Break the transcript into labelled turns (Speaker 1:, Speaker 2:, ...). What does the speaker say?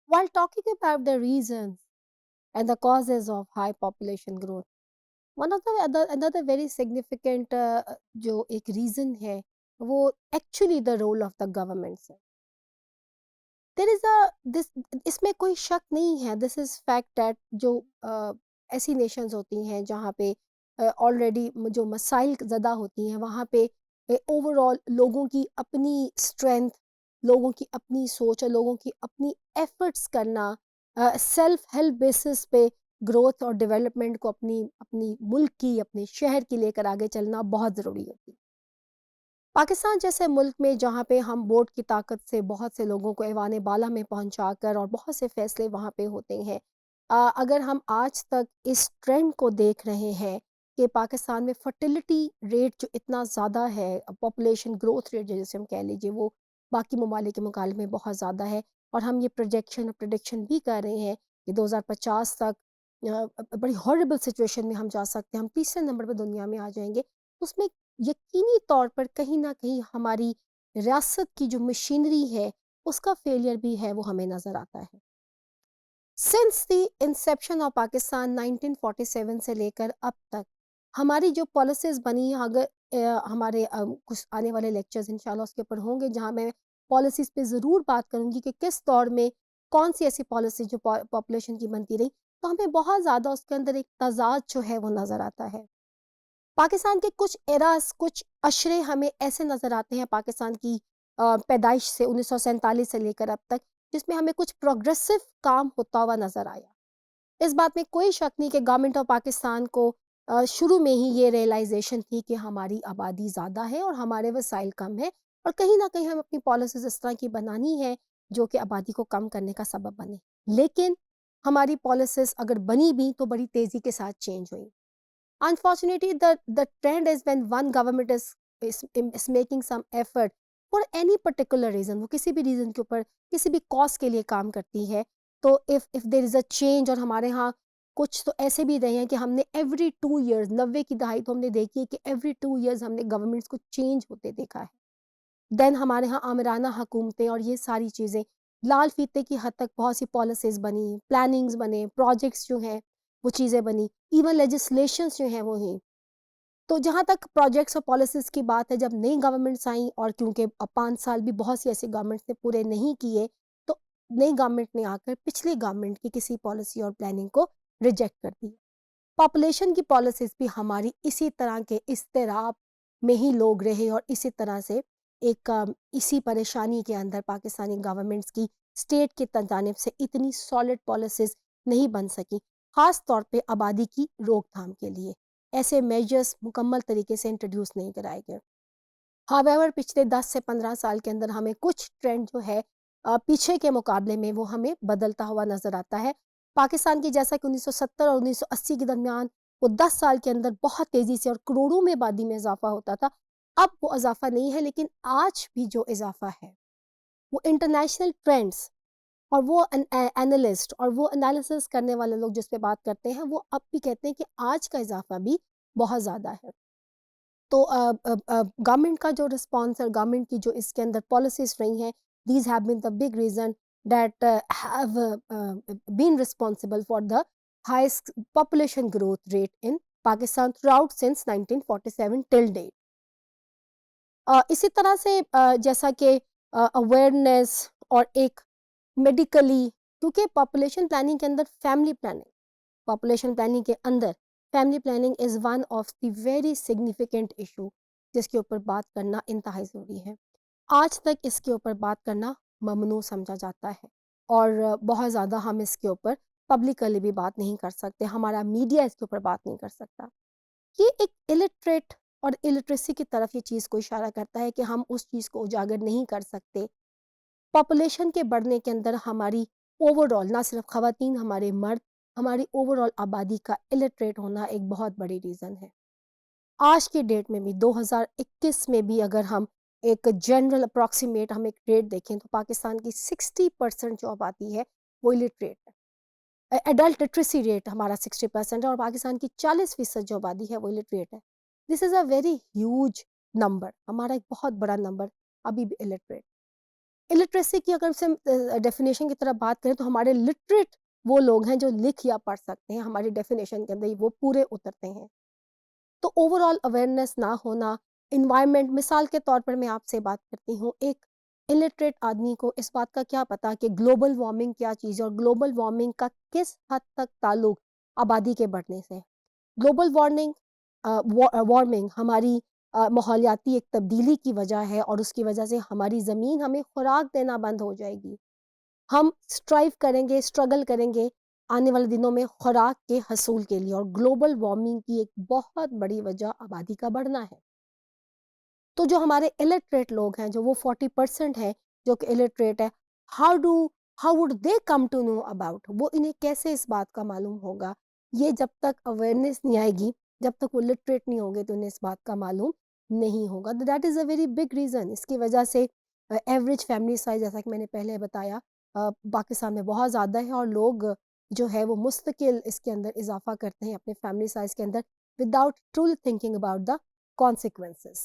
Speaker 1: While talking about the reasons and the causes of high population growth, one of the another very significant जो एक reason है वो actually the role of the governments है. There is a this इसमें कोई शक नहीं है, this is fact that जो ऐसी nations होती हैं जहाँ पे already जो मसाइल ज़्यादा होती हैं वहाँ पे overall लोगों की अपनी strength, लोगों की अपनी सोच और लोगों की अपनी efforts करना सेल्फ हेल्प बेसिस पे ग्रोथ और डेवलपमेंट को अपनी अपनी मुल्क की अपने शहर की लेकर आगे चलना बहुत ज़रूरी होती है. पाकिस्तान जैसे मुल्क में जहाँ पे हम वोट की ताकत से बहुत से लोगों को ऐवान बाला में पहुँचाकर और बहुत से फैसले वहाँ पे होते हैं. अगर हम आज तक इस ट्रेंड को देख रहे हैं कि पाकिस्तान में फर्टिलिटी रेट जो इतना ज़्यादा है, पॉपुलेशन ग्रोथ रेट जैसे हम कह लीजिए वो बाकी ममालिक के मुकाबले में बहुत ज़्यादा है और हम ये प्रोजेक्शन और प्रेडिक्शन भी कर रहे हैं कि 2050 तक बड़ी हॉरिबल सिचुएशन में हम जा सकते हैं, हम तीसरे नंबर पर दुनिया में आ जाएंगे. उसमें यकीनी तौर पर कहीं न कहीं हमारी रियासत की जो मशीनरी है, उसका फेलियर भी है, वो हमें नज़र आता है. Since the Inception of Pakistan 1947 से लेकर अब तक हमारी जो पॉलिसीज़ बनी हैं, अगर हमारे कुछ आने वाले लेक्चर्स इंशाल्लाह उसके ऊपर होंगे जहाँ मैं पॉलिसीज़ पे ज़रूर बात करूँगी कि किस दौर में कौन-सी ऐसी पॉलिसी जो पॉपुलेशन की बनती रही, तो हमें बहुत ज़्यादा उसके अंदर एक तज़ाद जो है वो नज़र आता है. पाकिस्तान के कुछ एरास, कुछ अशरे हमें ऐसे नज़र आते हैं पाकिस्तान की पैदाइश से 1947 से लेकर अब तक, जिसमें हमें कुछ प्रोग्रेसिव काम होता हुआ नज़र आया. इस बात में कोई शक नहीं कि गवर्नमेंट ऑफ पाकिस्तान को शुरू में ही ये रियलाइजेशन थी कि हमारी आबादी ज़्यादा है और हमारे वसाइल कम है और कहीं ना कहीं हम अपनी पॉलिसीज इस तरह की बनानी है जो कि आबादी को कम करने का सबब बने. लेकिन हमारी पॉलिसीज अगर बनी भी तो बड़ी तेज़ी के साथ चेंज हुई. Unfortunately, the trend is when one government is making some effort for any particular reason, वो किसी भी रीज़न के ऊपर किसी भी कॉज के लिए काम करती है, तो if there is a change. और हमारे यहाँ कुछ तो ऐसे भी रहे हैं कि हमने एवरी 2 ईयर्स 90 की दहाई तो हमने देखी है कि एवरी 2 ईयर्स हमने गवर्नमेंट्स को चेंज होते देखा है. देन हमारे यहाँ आमराना हुकूमतें और ये सारी चीज़ें लाल फीते की हद तक बहुत सी पॉलिसीज़ बनी, प्लानिंग्स बने, प्रोजेक्ट्स जो हैं वो चीज़ें बनी, इवन लेजिस्लेशंस जो हैं वो हैं. तो जहाँ तक प्रोजेक्ट्स और पॉलिसीज़ की बात है, जब नई गवर्नमेंट्स आईं और क्योंकि 5 साल भी बहुत सी ऐसी गवर्नमेंट्स ने पूरे नहीं किए, तो नई गवर्नमेंट ने आकर पिछली गवर्नमेंट की किसी पॉलिसी और प्लानिंग को रिजेक्ट कर दिया. पॉपुलेशन की पॉलिसीज़ भी हमारी इसी तरह के इज़्तिराब में ही लोग रहे और इसी तरह से एक इसी परेशानी के अंदर पाकिस्तानी गवर्नमेंट्स की स्टेट की जानिब से इतनी सॉलिड पॉलिसीज़ नहीं बन सकी, ख़ास तौर पे आबादी की रोकथाम के लिए ऐसे मेजर्स मुकम्मल तरीके से इंट्रोड्यूस नहीं कराए गए. हावेवर पिछले 10 से 15 साल के अंदर हमें कुछ ट्रेंड जो है पीछे के मुकाबले में वो हमें बदलता हुआ नज़र आता है. पाकिस्तान की जैसा कि 1970 और 1980 के दरमियान वो 10 साल के अंदर बहुत तेज़ी से और करोड़ों में आबादी में इजाफा होता था, अब वो इजाफा नहीं है. लेकिन आज भी जो इजाफा है वो इंटरनेशनल ट्रेंड्स और वो एनालिस्ट और वो एनालिसिस करने वाले लोग जिस पे बात करते हैं वो अब भी कहते हैं कि आज का इजाफा भी बहुत ज़्यादा है. तो गवर्नमेंट का जो रिस्पॉन्स है, गवर्नमेंट की जो इसके अंदर पॉलिसीज रही हैं, these have been the big reason that have been responsible for the highest population growth rate in Pakistan throughout since 1947 till date. इसी तरह से जैसा कि अवेयरनेस और एक मेडिकली, क्योंकि पॉपुलेशन प्लानिंग के अंदर फैमिली प्लानिंग, पॉपुलेशन प्लानिंग के अंदर family planning is one of the very significant issue जिसके ऊपर बात करना इंतहाई ज़रूरी है. आज तक इसके ऊपर बात करना ममनू समझा जाता है और बहुत ज़्यादा हम इसके ऊपर पब्लिकली भी बात नहीं कर सकते, हमारा मीडिया इसके ऊपर बात नहीं कर सकता. ये एक इलिटरेट और इलिटरेसी की तरफ ये चीज़ को इशारा करता है कि हम उस चीज़ को उजागर नहीं कर सकते. पॉपुलेशन के बढ़ने के अंदर हमारी ओवरऑल ना सिर्फ ख़वातीन, हमारे मर्द, हमारी ओवरऑल आबादी का इलिटरेट होना एक बहुत बड़ी रीज़न है. आज की डेट में भी 2021 में भी अगर हम एक जनरल अप्रॉक्सीमेट हम एक रेट देखें तो पाकिस्तान की 60% जो आबादी है वो इलिटरेट है. एडल्ट लिटरेसी रेट हमारा 60% है और पाकिस्तान की 40% जो आबादी है वो इलिटरेट है. This is a very huge number, हमारा एक बहुत बड़ा नंबर अभी भी इलिटरेट. الٹریسی کی اگر سے ڈیفینیشن کی طرف بات کریں تو ہمارے لٹریٹ وہ لوگ ہیں جو لکھ یا پڑھ سکتے ہیں، ہماری ڈیفینیشن کے اندر وہ پورے اترتے ہیں. تو اوور آل اویئرنیس نہ ہونا، انوائرمنٹ، مثال کے طور پر میں آپ سے بات کرتی ہوں، ایک الٹریٹ آدمی کو اس بات کا کیا پتا کہ گلوبل وارمنگ کیا چیز ہے اور گلوبل وارمنگ کا کس حد تک تعلق آبادی کے بڑھنے سے. گلوبل وارمنگ ہماری ماحولیاتی ایک تبدیلی کی وجہ ہے، اور اس کی وجہ سے ہماری زمین ہمیں خوراک دینا بند ہو جائے گی. ہم اسٹرائیو کریں گے، اسٹرگل کریں گے آنے والے دنوں میں خوراک کے حصول کے لیے، اور گلوبل وارمنگ کی ایک بہت بڑی وجہ آبادی کا بڑھنا ہے. تو جو ہمارے الٹریٹ لوگ ہیں، جو وہ 40% ہے جو کہ الٹریٹ ہے، how would they come to know about, وہ انہیں کیسے اس بات کا معلوم ہوگا؟ یہ جب تک اویئرنیس نہیں آئے گی، جب تک وہ لٹریٹ نہیں ہوگے تو انہیں اس بات کا معلوم نہیں ہوگا. That is a very big reason. اس کی وجہ سے ایوریج فیملی سائز، جیسا کہ میں نے پہلے بتایا، پاکستان میں بہت زیادہ ہے، اور لوگ جو ہے وہ مستقل اس کے اندر اضافہ کرتے ہیں اپنے فیملی سائز کے اندر without troll thinking about the consequences.